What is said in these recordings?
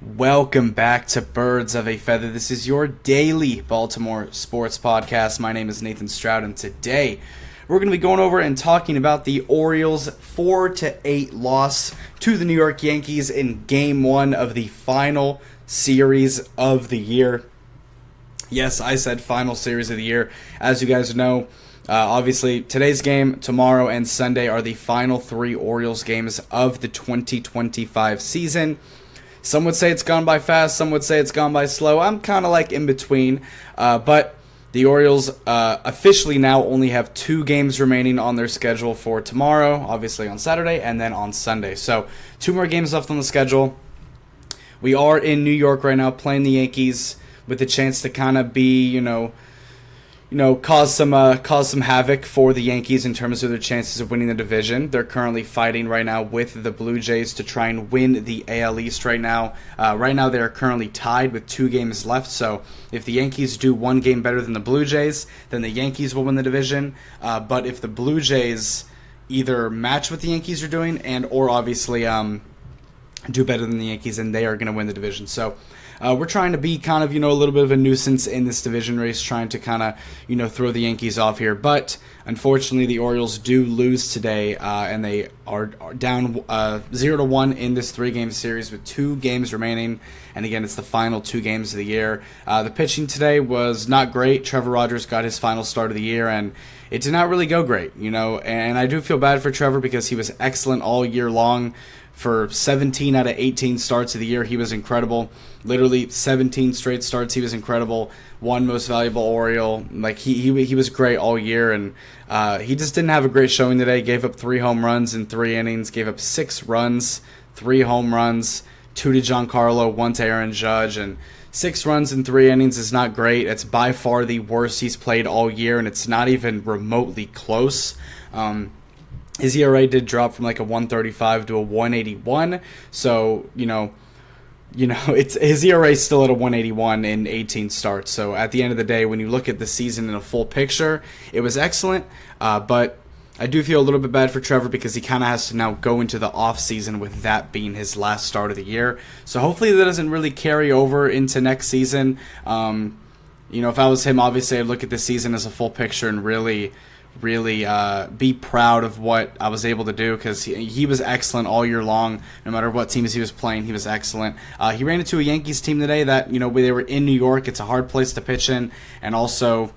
Welcome back to Birds of a Feather. This is your daily Baltimore sports podcast. My name is Nathan Stroud, and today we're going to be going over and talking about the Orioles' 4-8 loss to the New York Yankees in Game 1 of the final series of the year. Yes, I said final series of the year. As you guys know, obviously today's game, tomorrow, and Sunday are the final three Orioles games of the 2025 season. Some would say it's gone by fast, some would say it's gone by slow. I'm kind of like in between, but the Orioles officially now only have 2 games remaining on their schedule for tomorrow, obviously on Saturday, and then on Sunday. So 2 more games left on the schedule. We are in New York right now playing the Yankees with a chance to kind of be, cause some havoc for the Yankees in terms of their chances of winning the division. They're currently fighting right now with the Blue Jays to try and win the AL East right now. Right now they are currently tied with 2 games left, so if the Yankees do 1 game better than the Blue Jays, then the Yankees will win the division. But if the Blue Jays either match what the Yankees are doing or obviously do better than the Yankees, then they are going to win the division. So we're trying to be kind of, a little bit of a nuisance in this division race, trying to kind of, throw the Yankees off here. But unfortunately, the Orioles do lose today, and they are down 0-1 in this 3-game series with 2 games remaining. And again, it's the final 2 games of the year. The pitching today was not great. Trevor Rogers got his final start of the year, and it did not really go great, And I do feel bad for Trevor because he was excellent all year long. For 17 out of 18 starts of the year, he was incredible. Literally 17 straight starts, he was incredible. 1 most valuable Oriole. Like he was great all year, and he just didn't have a great showing today. Gave up 3 home runs in 3 innings. Gave up 6 runs, 3 home runs, 2 to Giancarlo, 1 to Aaron Judge, and 6 runs in 3 innings is not great. It's by far the worst he's played all year, and it's not even remotely close. His ERA did drop from like a 135 to a 181, so it's his ERA is still at a 181 in 18 starts. So at the end of the day, when you look at the season in a full picture, it was excellent. But I do feel a little bit bad for Trevor because he kind of has to now go into the off season with that being his last start of the year. So hopefully that doesn't really carry over into next season. If I was him, obviously I'd look at the season as a full picture and really be proud of what I was able to do, because he was excellent all year long. No matter what teams he was playing, he was excellent. He ran into a Yankees team today that, they were in New York. It's a hard place to pitch in, and also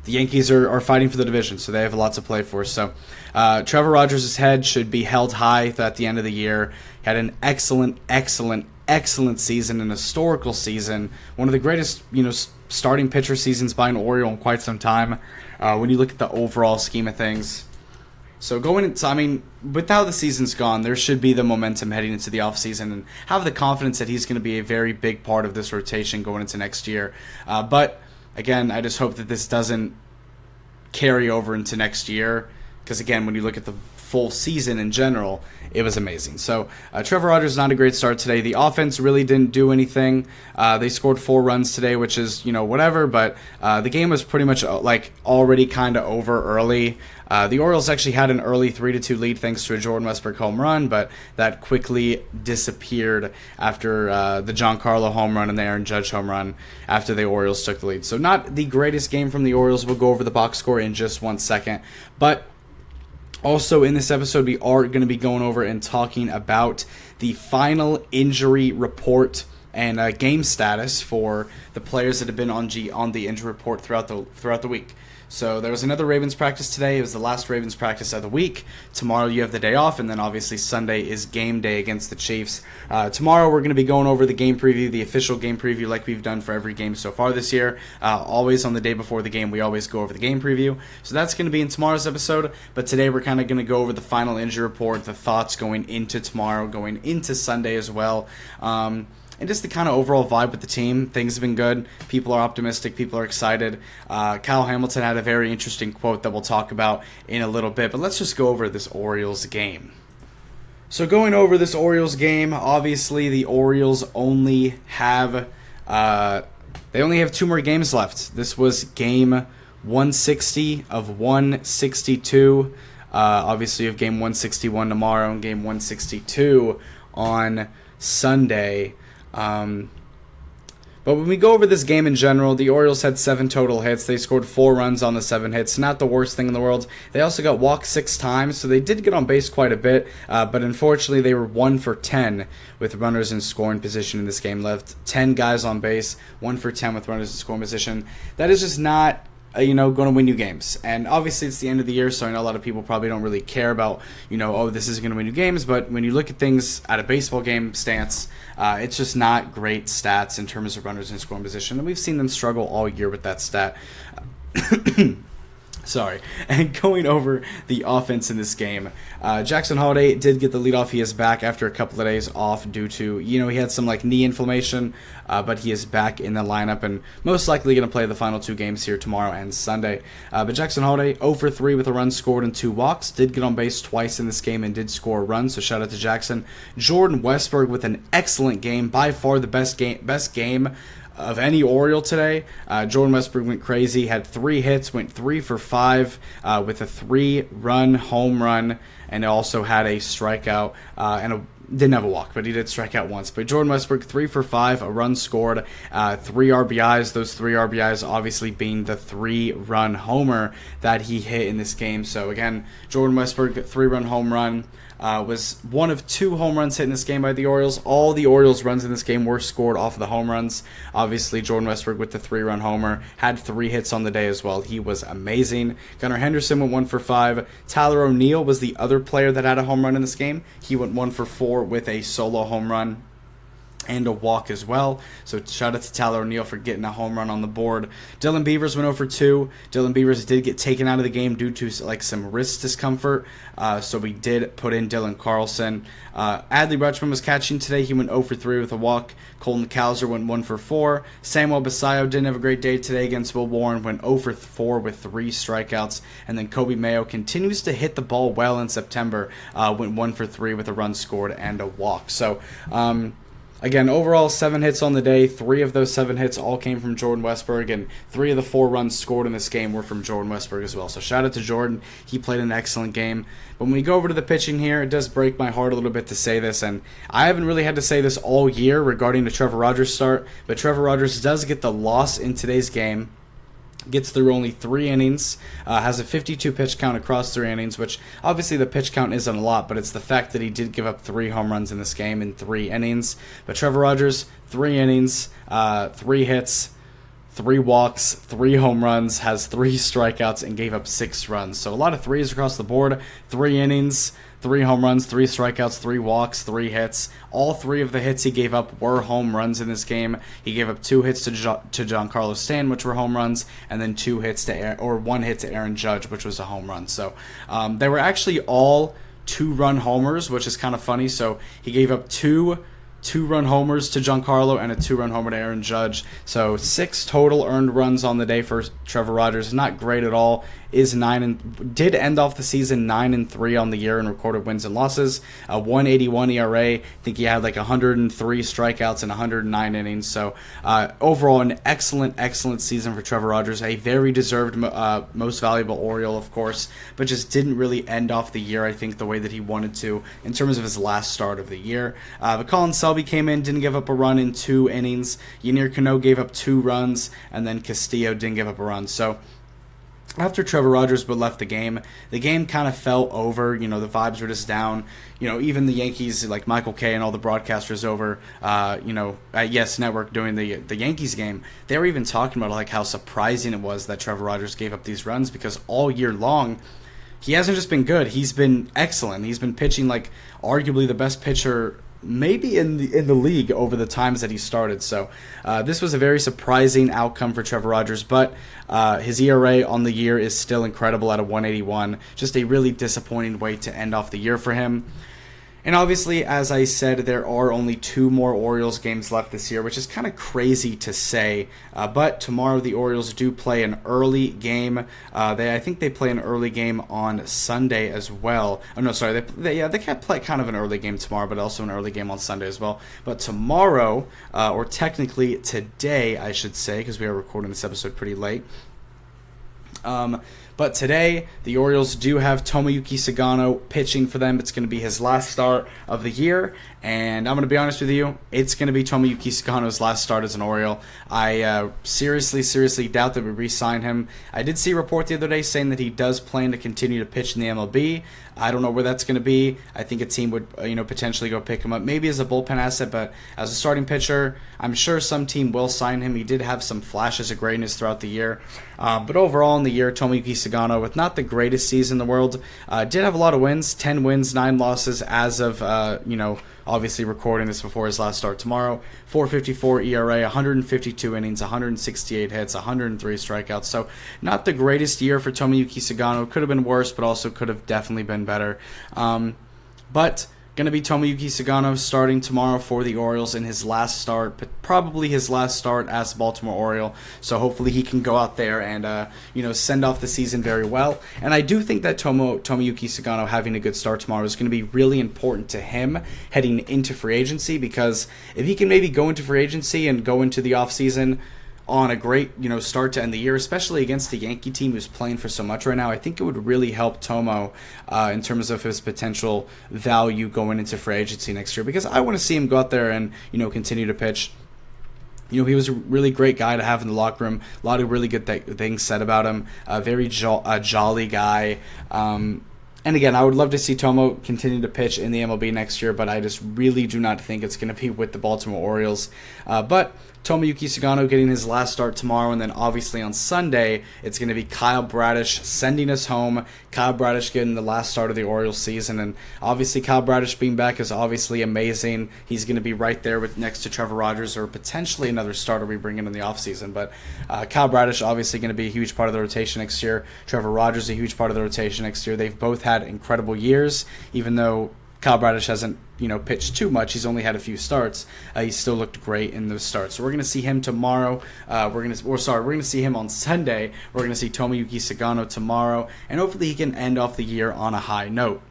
the Yankees are fighting for the division, so they have a lot to play for. So Trevor Rogers' head should be held high at the end of the year. He had an excellent season, an historical season, one of the greatest, starting pitcher seasons by an Oriole in quite some time, when you look at the overall scheme of things. So with how the season's gone, there should be the momentum heading into the offseason and have the confidence that he's going to be a very big part of this rotation going into next year. But again, I just hope that this doesn't carry over into next year, because again, when you look at the full season in general, it was amazing. So Trevor Rogers, not a great start today. The offense really didn't do anything. They scored 4 runs today, which is whatever, but the game was pretty much already kind of over early. The Orioles actually had an early 3-2 lead thanks to a Jordan Westbrook home run, but that quickly disappeared after the Giancarlo home run and the Aaron Judge home run after the Orioles took the lead. So not the greatest game from the Orioles. We'll go over the box score in just 1 second, but also, in this episode, we are going to be going over and talking about the final injury report and game status for the players that have been on the injury report throughout the week. So there was another Ravens practice today. It was the last Ravens practice of the week. Tomorrow you have the day off, and then obviously Sunday is game day against the Chiefs. Tomorrow we're going to be going over the game preview, the official game preview, like we've done for every game so far this year. Always on the day before the game, we always go over the game preview. So that's going to be in tomorrow's episode, but today we're kind of going to go over the final injury report, the thoughts going into tomorrow, going into Sunday as well. And just the kind of overall vibe with the team. Things have been good. People are optimistic. People are excited. Kyle Hamilton had a very interesting quote that we'll talk about in a little bit. But let's just go over this Orioles game. So going over this Orioles game, obviously the Orioles only have 2 more games left. This was game 160 of 162. Obviously you have game 161 tomorrow and game 162 on Sunday. But when we go over this game in general, the Orioles had 7 total hits. They scored 4 runs on the 7 hits. Not the worst thing in the world. They also got walked 6 times, so they did get on base quite a bit. But unfortunately, they were 1 for 10 with runners in scoring position in this game. Left 10 guys on base, 1 for 10 with runners in scoring position. That is just not going to win you games. And obviously it's the end of the year, so I know a lot of people probably don't really care about, this is going to win you games. But when you look at things at a baseball game stance, it's just not great stats in terms of runners in scoring position. And we've seen them struggle all year with that stat. Sorry. And going over the offense in this game, Jackson Holliday did get the leadoff. He is back after a couple of days off due to, he had some knee inflammation, but he is back in the lineup and most likely going to play the final 2 games here tomorrow and Sunday. But Jackson Holliday, 0 for 3 with a run scored and 2 walks, did get on base twice in this game and did score a run, so shout out to Jackson. Jordan Westburg with an excellent game, by far the best game of any Oriole today. Jordan Westbrook went crazy, had 3 hits, went 3 for 5 with a 3-run home run, and also had a strikeout didn't have a walk, but he did strike out once. But Jordan Westbrook, 3 for 5, a run scored, 3 RBIs. Those 3 RBIs obviously being the 3-run homer that he hit in this game. So again, Jordan Westbrook, 3-run home run. Was one of 2 home runs hit in this game by the Orioles. All the Orioles' runs in this game were scored off of the home runs. Obviously, Jordan Westbrook with the 3-run homer had 3 hits on the day as well. He was amazing. Gunnar Henderson went 1 for 5. Tyler O'Neill was the other player that had a home run in this game. He went 1 for 4 with a solo home run and a walk as well. So shout out to Tyler O'Neill for getting a home run on the board. Dylan Beavers went 0 for 2. Dylan Beavers did get taken out of the game due to some wrist discomfort. So we did put in Dylan Carlson. Adley Rutschman was catching today. He went 0 for 3 with a walk. Colton Cowser went 1 for 4. Samuel Basayo didn't have a great day today against Will Warren. Went 0 for 4 with 3 strikeouts. And then Kobe Mayo continues to hit the ball well in September. Went 1 for 3 with a run scored and a walk. So, again, overall 7 hits on the day. 3 of those 7 hits all came from Jordan Westburg, and 3 of the 4 runs scored in this game were from Jordan Westburg as well. So shout out to Jordan. He played an excellent game. But when we go over to the pitching here, it does break my heart a little bit to say this, and I haven't really had to say this all year regarding the Trevor Rogers start, but Trevor Rogers does get the loss in today's game. Gets through only 3 innings, has a 52 pitch count across 3 innings, which obviously the pitch count isn't a lot, but it's the fact that he did give up 3 home runs in this game in 3 innings. But Trevor Rogers, 3 innings, 3 hits, 3 walks, 3 home runs, has 3 strikeouts, and gave up 6 runs. So a lot of 3s across the board, 3 innings, 3 home runs, 3 strikeouts, 3 walks, 3 hits. All 3 of the hits he gave up were home runs in this game. He gave up 2 hits to Giancarlo Stanton, which were home runs, and then 1 hit to Aaron Judge, which was a home run. So they were actually all 2-run homers, which is kind of funny. So he gave up 2 2-run homers to Giancarlo and a 2-run homer to Aaron Judge. So 6 total earned runs on the day for Trevor Rogers. Not great at all. Did end off the season 9-3 on the year in recorded wins and losses. 1.81 ERA. I think he had 103 strikeouts in 109 innings. So overall, an excellent season for Trevor Rogers. A very deserved most valuable Oriole, of course, but just didn't really end off the year, I think, the way that he wanted to in terms of his last start of the year. But Colin Selby came in, didn't give up a run in 2 innings. Yennier Cano gave up 2 runs, and then Castillo didn't give up a run. So after Trevor Rogers left the game kind of fell over. The vibes were just down. Even the Yankees, like Michael Kay and all the broadcasters over, at Yes Network doing the Yankees game, they were even talking about how surprising it was that Trevor Rogers gave up these runs, because all year long, he hasn't just been good. He's been excellent. He's been pitching arguably the best pitcher maybe in the league over the times that he started. So this was a very surprising outcome for Trevor Rogers, but his ERA on the year is still incredible at a 1.81. Just a really disappointing way to end off the year for him. And obviously, as I said, there are only 2 more Orioles games left this year, which is kind of crazy to say. But tomorrow the Orioles do play an early game. I think they play an early game on Sunday as well. Oh no, sorry, they can play kind of an early game tomorrow, but also an early game on Sunday as well. But tomorrow, or technically today, I should say, because we are recording this episode pretty late. But today, the Orioles do have Tomoyuki Sagano pitching for them. It's going to be his last start of the year. And I'm going to be honest with you, it's going to be Tomoyuki Sagano's last start as an Oriole. I seriously doubt that we re-sign him. I did see a report the other day saying that he does plan to continue to pitch in the MLB. I don't know where that's going to be. I think a team would potentially go pick him up, maybe as a bullpen asset, but as a starting pitcher, I'm sure some team will sign him. He did have some flashes of greatness throughout the year. But overall in the year, Tomoyuki Sagano, with not the greatest season in the world, did have a lot of wins, 10 wins, 9 losses as of, obviously recording this before his last start tomorrow. 4.54 ERA, 152 innings, 168 hits, 103 strikeouts. So not the greatest year for Tomoyuki Sagano. Could have been worse, but also could have definitely been better. But going to be Tomoyuki Sagano starting tomorrow for the Orioles in his last start, but probably his last start as a Baltimore Oriole. So hopefully he can go out there and send off the season very well. And I do think that Tomoyuki Sagano having a good start tomorrow is going to be really important to him heading into free agency, because if he can maybe go into free agency and go into the offseason on a great, start to end the year, especially against the Yankee team who's playing for so much right now, I think it would really help Tomo in terms of his potential value going into free agency next year, because I want to see him go out there and, continue to pitch. He was a really great guy to have in the locker room. A lot of really good things said about him. A very jolly guy. And again, I would love to see Tomo continue to pitch in the MLB next year, but I just really do not think it's going to be with the Baltimore Orioles. But Tomoyuki Sagano getting his last start tomorrow, and then obviously on Sunday, it's going to be Kyle Bradish sending us home. Kyle Bradish getting the last start of the Orioles season, and obviously Kyle Bradish being back is obviously amazing. He's going to be right there next to Trevor Rogers, or potentially another starter we bring in the offseason. But Kyle Bradish obviously going to be a huge part of the rotation next year. Trevor Rogers a huge part of the rotation next year. They've both had incredible years, even though Kyle Bradish hasn't, pitched too much. He's only had a few starts. He still looked great in those starts. So we're going to see him tomorrow. We're going to see him on Sunday. We're going to see Tomoyuki Sagano tomorrow, and hopefully he can end off the year on a high note.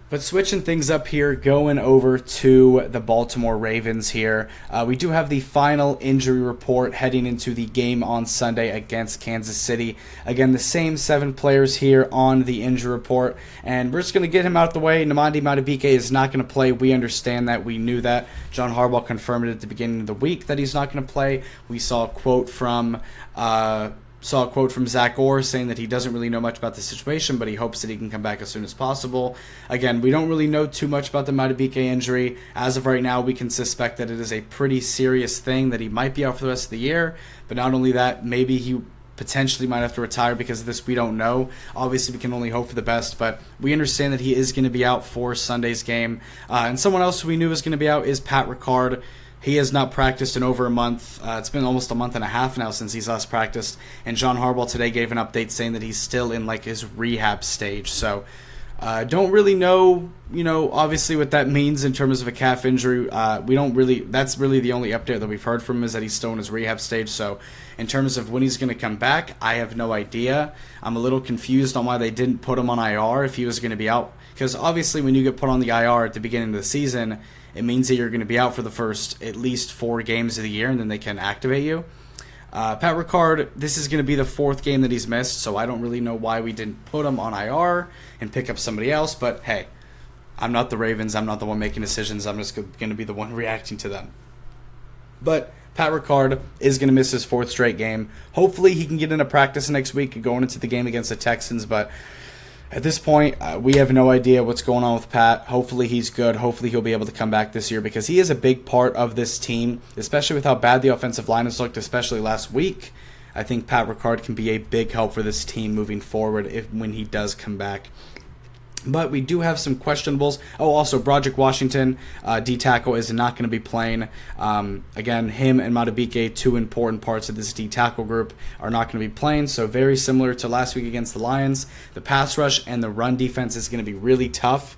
But switching things up here, going over to the Baltimore Ravens here. We do have the final injury report heading into the game on Sunday against Kansas City. Again, the same 7 players here on the injury report. And we're just going to get him out the way. Nemandi Madubuike is not going to play. We understand that. We knew that. John Harbaugh confirmed it at the beginning of the week that he's not going to play. We saw a quote from Zach Orr saying that he doesn't really know much about the situation, but he hopes that he can come back as soon as possible. Again, we don't really know too much about the Madubuike injury. As of right now, we can suspect that it is a pretty serious thing, that he might be out for the rest of the year. But not only that, maybe he potentially might have to retire because of this. We don't know. Obviously, we can only hope for the best, but we understand that he is going to be out for Sunday's game. And someone else who we knew was going to be out is Pat Ricard. He has not practiced in over a month. It's been almost a month and a half now since he's last practiced. And John Harbaugh today gave an update saying that he's still in his rehab stage. So don't really know, obviously what that means in terms of a calf injury. That's really the only update that we've heard from him, is that he's still in his rehab stage. So in terms of when he's going to come back, I have no idea. I'm a little confused on why they didn't put him on IR if he was going to be out. Because obviously when you get put on the IR at the beginning of the season, it means that you're going to be out for the first at least 4 games of the year, and then they can activate you. Pat Ricard, this is going to be the 4th game that he's missed, so I don't really know why we didn't put him on IR and pick up somebody else. But hey, I'm not the Ravens. I'm not the one making decisions. I'm just going to be the one reacting to them. But Pat Ricard is going to miss his 4th straight game. Hopefully he can get into practice next week going into the game against the Texans, but at this point, we have no idea what's going on with Pat. Hopefully he's good. Hopefully he'll be able to come back this year, because he is a big part of this team, especially with how bad the offensive line has looked, especially last week. I think Pat Ricard can be a big help for this team moving forward when he does come back. But we do have some questionables. Oh, also, Broderick Washington, D-tackle, is not going to be playing. Again, him and Madubuike, 2 important parts of this D-tackle group, are not going to be playing. So very similar to last week against the Lions, the pass rush and the run defense is going to be really tough.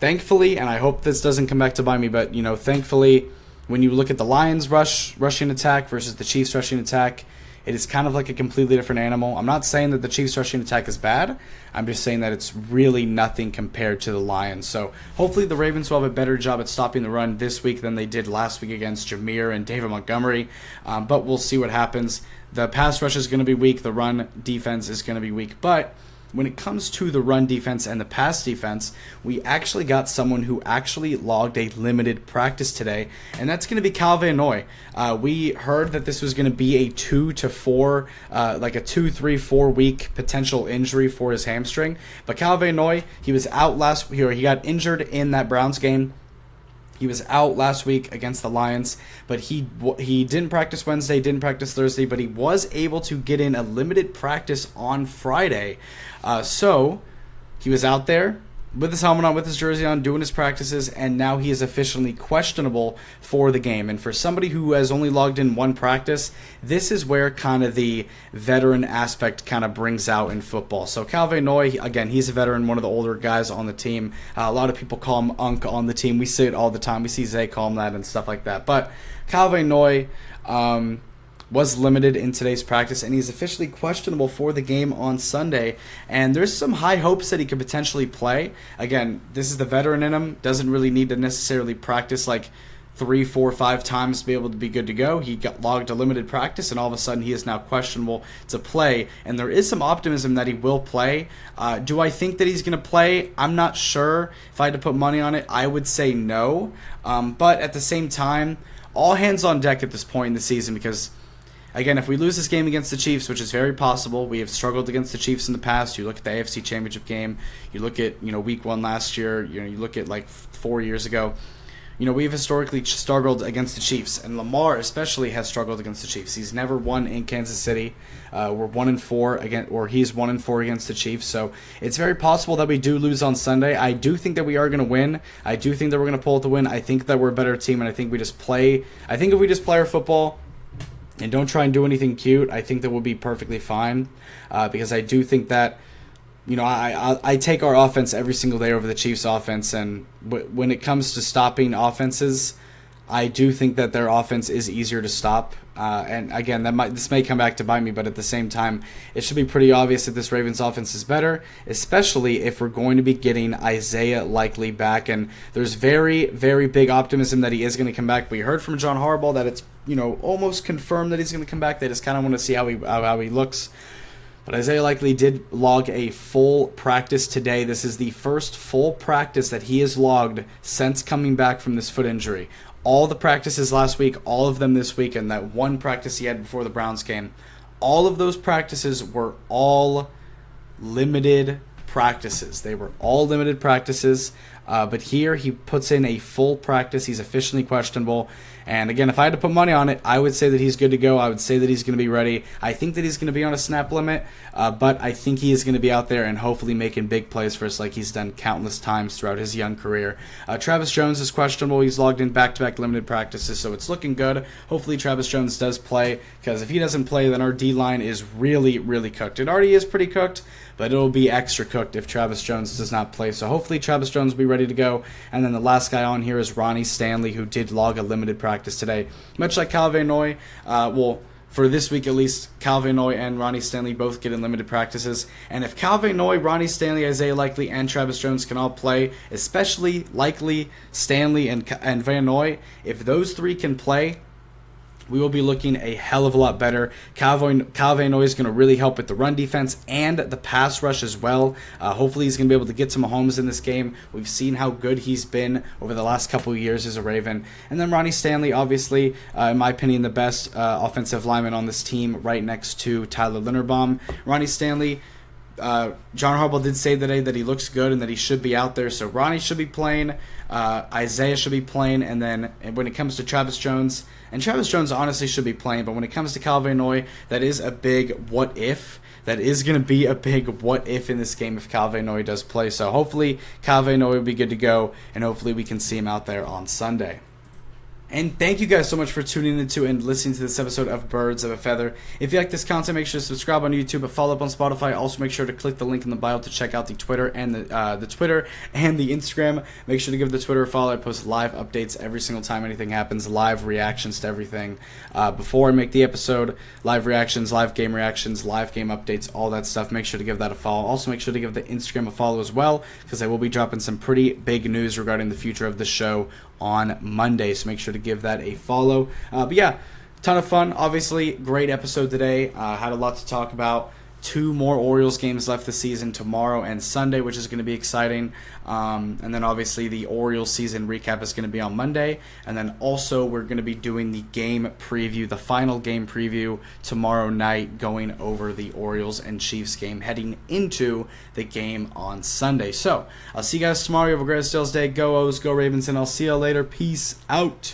Thankfully, and I hope this doesn't come back to bite me, but thankfully, when you look at the Lions rushing attack versus the Chiefs rushing attack, it is kind of like a completely different animal. I'm not saying that the Chiefs' rushing attack is bad. I'm just saying that it's really nothing compared to the Lions. So hopefully the Ravens will have a better job at stopping the run this week than they did last week against Jameer and David Montgomery. But we'll see what happens. The pass rush is going to be weak. The run defense is going to be weak. But when it comes to the run defense and the pass defense, we actually got someone who actually logged a limited practice today, and that's going to be Kyle Van Noy. We heard that this was going to be a 2 to 4, like a 2, 3, 4 week potential injury for his hamstring. But Kyle Van Noy, he was out last year. He got injured in that Browns game. He was out last week against the Lions, but he didn't practice Wednesday, didn't practice Thursday, but he was able to get in a limited practice on Friday. So he was out there with his helmet on, with his jersey on, doing his practices, and now he is officially questionable for the game. And for somebody who has only logged in one practice, this is where kind of the veteran aspect kind of brings out in football. So Kyle Van Noy, again, he's a veteran, one of the older guys on the team. A lot of people call him Unc on the team. We say it all the time. We see Zay call him that and stuff like that. But Kyle Van Noy was limited in today's practice, and he's officially questionable for the game on Sunday. And there's some high hopes that he could potentially play. Again, this is the veteran in him. Doesn't really need to necessarily practice like 3, 4, 5 times to be able to be good to go. He got logged a limited practice, and all of a sudden he is now questionable to play. And there is some optimism that he will play. Do I think that he's going to play? I'm not sure. If I had to put money on it, I would say no. But at the same time, all hands on deck at this point in the season, because again, if we lose this game against the Chiefs, which is very possible, we have struggled against the Chiefs in the past. You look at the AFC Championship game, you look at Week 1 last year, you look at like 4 years ago. We've historically struggled against the Chiefs, and Lamar especially has struggled against the Chiefs. He's never won in Kansas City. We're 1-4 again, or he's 1-4 against the Chiefs. So it's very possible that we do lose on Sunday. I do think that we are going to win. I do think that we're going to pull out the win. I think that we're a better team, and I think we just play. I think if we just play our football and don't try and do anything cute, I think that we'll be perfectly fine. Because I do think that, I take our offense every single day over the Chiefs' offense, and when it comes to stopping offenses, I do think that their offense is easier to stop. And again, this may come back to bite me, but at the same time, it should be pretty obvious that this Ravens offense is better, especially if we're going to be getting Isaiah Likely back. And there's very, very big optimism that he is going to come back. We heard from John Harbaugh that it's almost confirmed that he's going to come back. They just kind of want to see how he looks. But Isaiah Likely did log a full practice today. This is the first full practice that he has logged since coming back from this foot injury. All the practices last week, all of them this week, and that one practice he had before the Browns game, all of those practices were all limited practices. They were all limited practices, but here he puts in a full practice. He's officially questionable. And again, if I had to put money on it, I would say that he's good to go. I would say that he's going to be ready. I think that he's going to be on a snap limit, but I think he is going to be out there and hopefully making big plays for us like he's done countless times throughout his young career. Travis Jones is questionable. He's logged in back-to-back limited practices, so it's looking good. Hopefully Travis Jones does play, because if he doesn't play, then our D-line is really, really cooked. It already is pretty cooked, but it'll be extra cooked if Travis Jones does not play. So hopefully Travis Jones will be ready to go. And then the last guy on here is Ronnie Stanley, who did log a limited practice today. Much like Kyle Van Noy, for this week at least, Kyle Van Noy and Ronnie Stanley both get in limited practices. And if Kyle Van Noy, Ronnie Stanley, Isaiah Likely, and Travis Jones can all play, especially Likely, Stanley, and Van Noy, if those three can play, we will be looking a hell of a lot better. Kyle Van Noy is going to really help with the run defense and the pass rush as well. Hopefully he's going to be able to get some Mahomes in this game. We've seen how good he's been over the last couple of years as a Raven. And then Ronnie Stanley, obviously, in my opinion, the best offensive lineman on this team, right next to Tyler Linderbaum. Ronnie Stanley, John Harbaugh did say today that he looks good and that he should be out there. So Ronnie should be playing. Isaiah should be playing. And then when it comes to Travis Jones, and Travis Jones honestly should be playing, but when it comes to Kyle Van Noy, that is a big what if. That is going to be a big what if in this game if Kyle Van Noy does play. So hopefully Kyle Van Noy will be good to go, and hopefully we can see him out there on Sunday. And thank you guys so much for tuning into and listening to this episode of Birds of a Feather. If you like this content, make sure to subscribe on YouTube, follow up on Spotify. Also, make sure to click the link in the bio to check out the Twitter and the Twitter and the Instagram. Make sure to give the Twitter a follow. I post live updates every single time anything happens, live reactions to everything before I make the episode, live reactions, live game reactions, live game updates, all that stuff. Make sure to give that a follow. Also, make sure to give the Instagram a follow as well, because I will be dropping some pretty big news regarding the future of the show on Monday, so make sure to give that a follow. But yeah, ton of fun. Obviously, great episode today. Had a lot to talk about. 2 more Orioles games left this season, tomorrow and Sunday, which is going to be exciting. And then obviously the Orioles season recap is going to be on Monday. And then also we're going to be doing the game preview, the final game preview tomorrow night, going over the Orioles and Chiefs game heading into the game on Sunday. So I'll see you guys tomorrow. You have a great Stills day. Go O's, go Ravens, and I'll see you later. Peace out.